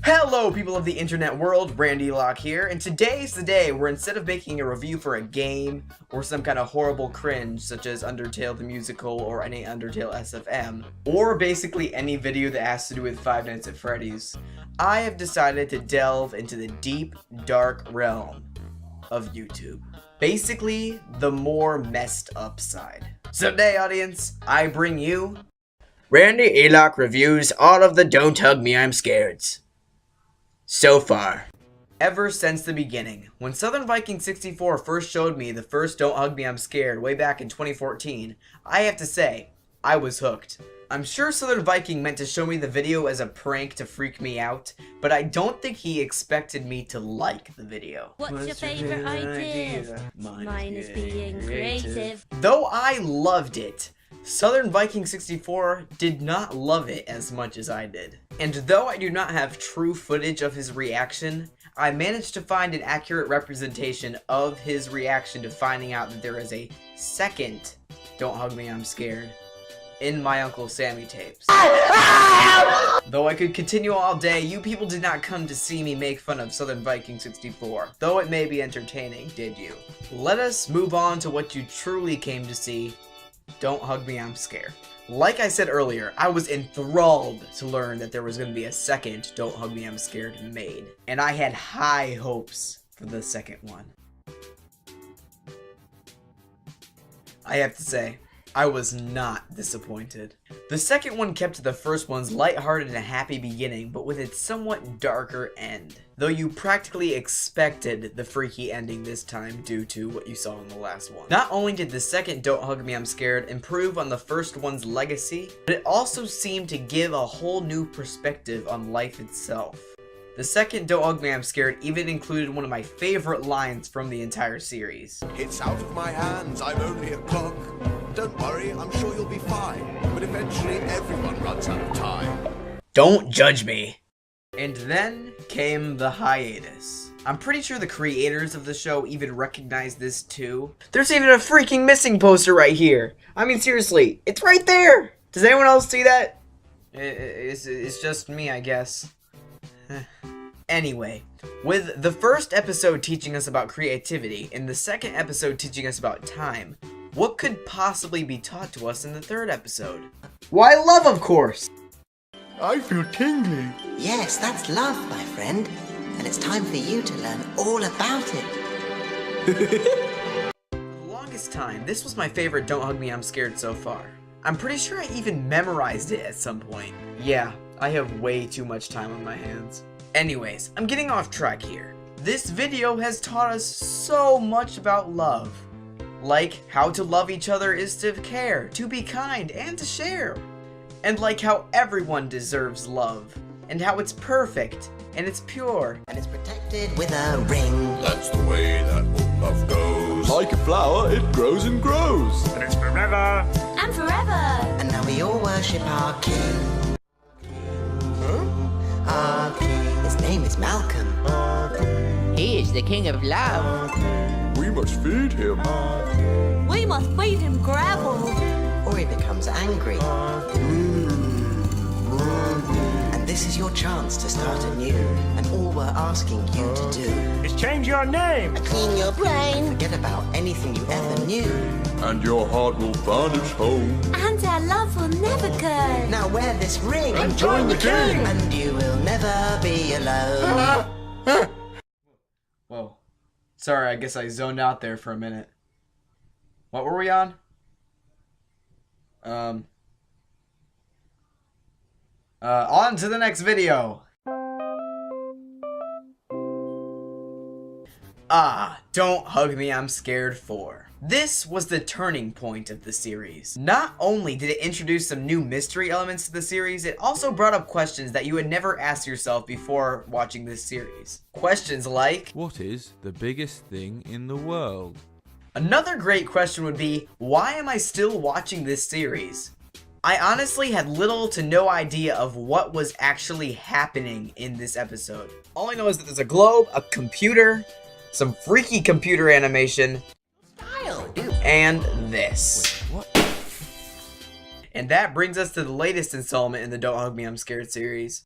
Hello people of the internet world, Eloc here, and today's the day where instead of making a review for a game or some kind of horrible cringe such as Undertale the Musical or any Undertale SFM, or basically any video that has to do with Five Nights at Freddy's, I have decided to delve into the deep, dark realm of YouTube. Basically, the more messed up side. So today, audience, I bring you Randy Eloc reviews all of the Don't Hug Me I'm Scareds. So far. Ever since the beginning, when Southern Viking 64 first showed me the first Don't Hug Me I'm Scared way back in 2014, I have to say, I was hooked. I'm sure Southern Viking meant to show me the video as a prank to freak me out, but I don't think he expected me to like the video. What's your favorite idea? Mine is being creative. Though I loved it, Southern Viking 64 did not love it as much as I did. And though I do not have true footage of his reaction, I managed to find an accurate representation of his reaction to finding out that there is a second Don't Hug Me I'm Scared in my Uncle Sammy tapes. Though I could continue all day, you people did not come to see me make fun of Southern Viking 64, though it may be entertaining, did you? Let us move on to what you truly came to see. Don't Hug Me I'm Scared. Like I said earlier, I was enthralled to learn that there was going to be a second Don't Hug Me I'm Scared made, and I had high hopes for the second one. I have to say, I was not disappointed. The second one kept the first one's lighthearted and happy beginning, but with its somewhat darker end. Though you practically expected the freaky ending this time due to what you saw in the last one. Not only did the second Don't Hug Me I'm Scared improve on the first one's legacy, but it also seemed to give a whole new perspective on life itself. The second Don't Hug Me I'm Scared even included one of my favorite lines from the entire series. It's out of my hands, I'm only a clock. Don't worry, I'm sure you'll be fine. But eventually everyone runs out of time. Don't judge me. And then came the hiatus. I'm pretty sure the creators of the show even recognized this too. There's even a freaking missing poster right here. I mean seriously, it's right there. Does anyone else see that? It's just me, I guess. Anyway, with the first episode teaching us about creativity and the second episode teaching us about time, what could possibly be taught to us in the third episode? Why, love, of course! I feel tingly. Yes, that's love, my friend. And it's time for you to learn all about it. For the longest time, this was my favorite Don't Hug Me I'm Scared so far. I'm pretty sure I even memorized it at some point. Yeah, I have way too much time on my hands. Anyways, I'm getting off track here. This video has taught us so much about love. Like how to love each other is to care, to be kind, and to share. And like how everyone deserves love, and how it's perfect, and it's pure. And it's protected with a ring. That's the way that all love goes. Like a flower, it grows and grows. And it's forever. And forever. And now we all worship our king. Our king. His name is Malcolm. He is the king of love. We must feed him. We must feed him gravel. Or he becomes angry. And this is your chance to start anew. And all we're asking you to do is change your name. clean your brain. Forget about anything you ever knew. And your heart will vanish home. And our love will never go. Now wear this ring And join the king. and you will never be alone. Whoa. Sorry, I guess I zoned out there for a minute. What were we on? On to the next video. Don't Hug Me I'm Scared 4. This was the turning point of the series. Not only did it introduce some new mystery elements to the series, it also brought up questions that you would never ask yourself before watching this series. Questions like, what is the biggest thing in the world? Another great question would be, why am I still watching this series? I honestly had little to no idea of what was actually happening in this episode. All I know is that there's a globe, a computer, some freaky computer animation, and this. Wait, what? And that brings us to the latest installment in the Don't Hug Me I'm Scared series.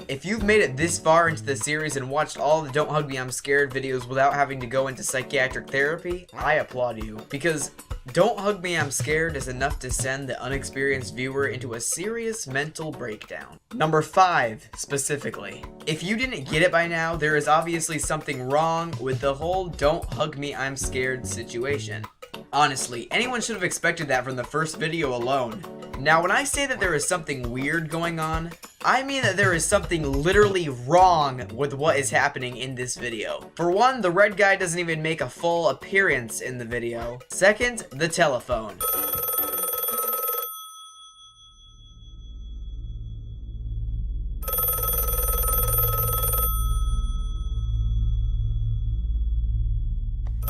If you've made it this far into the series and watched all the Don't Hug Me I'm Scared videos without having to go into psychiatric therapy, I applaud you. Because Don't Hug Me I'm Scared is enough to send the unexperienced viewer into a serious mental breakdown. Number 5, specifically. If you didn't get it by now, there is obviously something wrong with the whole Don't Hug Me I'm Scared situation. Honestly, anyone should have expected that from the first video alone. Now, when I say that there is something weird going on, I mean that there is something literally wrong with what is happening in this video. For one, the red guy doesn't even make a full appearance in the video. Second, the telephone.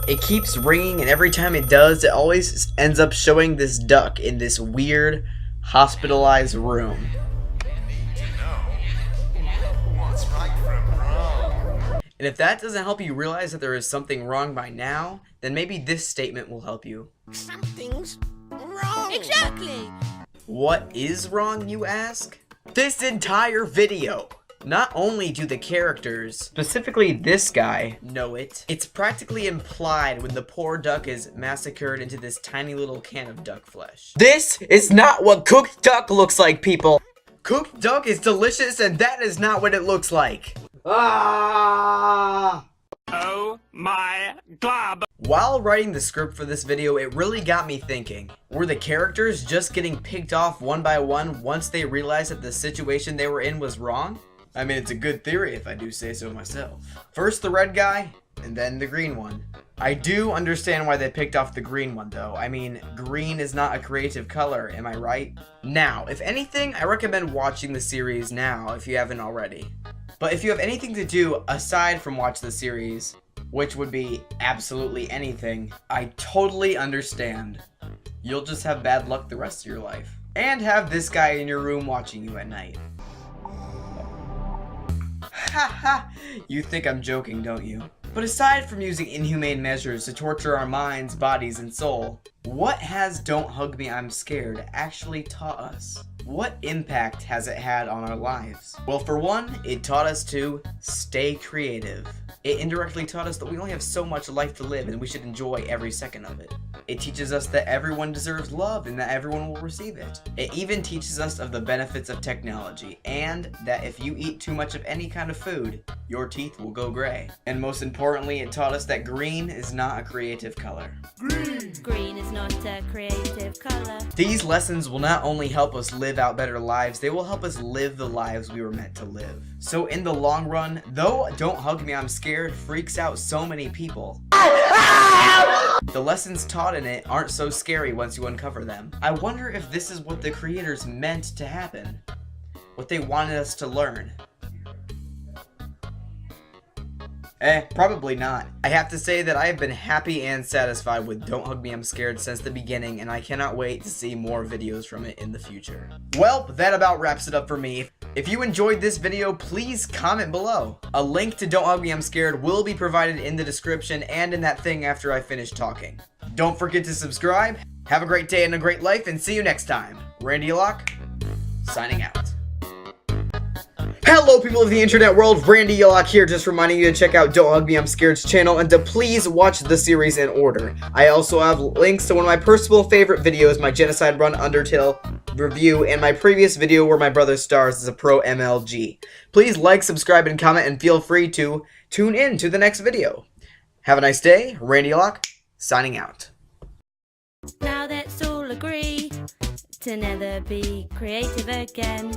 It keeps ringing, and every time it does, it always ends up showing this duck in this weird, hospitalized room. And if that doesn't help you realize that there is something wrong by now, then maybe this statement will help you. Something's wrong. Exactly. What is wrong, you ask? This entire video! Not only do the characters, specifically this guy, know it, it's practically implied when the poor duck is massacred into this tiny little can of duck flesh. This is not what cooked duck looks like, people! Cooked duck is delicious, and that is not what it looks like. Ah! Oh my god! While writing the script for this video, it really got me thinking. Were the characters just getting picked off one by one once they realized that the situation they were in was wrong? I mean, it's a good theory if I do say so myself. First the red guy, and then the green one. I do understand why they picked off the green one though. I mean, green is not a creative color, am I right? Now, if anything, I recommend watching the series now if you haven't already. But if you have anything to do aside from watch the series, which would be absolutely anything, I totally understand. You'll just have bad luck the rest of your life. And have this guy in your room watching you at night. Haha, you think I'm joking, don't you? But aside from using inhumane measures to torture our minds, bodies, and soul, what has Don't Hug Me I'm Scared actually taught us? What impact has it had on our lives? Well, for one, it taught us to stay creative. It indirectly taught us that we only have so much life to live and we should enjoy every second of it. It teaches us that everyone deserves love and that everyone will receive it. It even teaches us of the benefits of technology and that if you eat too much of any kind of food, your teeth will go gray. And most importantly, it taught us that green is not a creative color. Green is not a creative color. These lessons will not only help us live out better lives, they will help us live the lives we were meant to live. So in the long run, though Don't Hug Me I'm Scared freaks out so many people, the lessons taught in it aren't so scary once you uncover them. I wonder if this is what the creators meant to happen. What they wanted us to learn. Probably not. I have to say that I have been happy and satisfied with Don't Hug Me I'm Scared since the beginning, and I cannot wait to see more videos from it in the future. Well, that about wraps it up for me. If you enjoyed this video, please comment below. A link to Don't Hug Me I'm Scared will be provided in the description and in that thing after I finish talking. Don't forget to subscribe, have a great day and a great life, and see you next time. Randy Eloc, signing out. Hello people of the internet world, Randy Eloc here, just reminding you to check out Don't Hug Me I'm Scared's channel and to please watch the series in order. I also have links to one of my personal favorite videos, my Genocide Run Undertale review, and my previous video where my brother stars as a pro MLG. Please like, subscribe, and comment, and feel free to tune in to the next video. Have a nice day, Randy Eloc, signing out. Now let's all agree to never be creative again.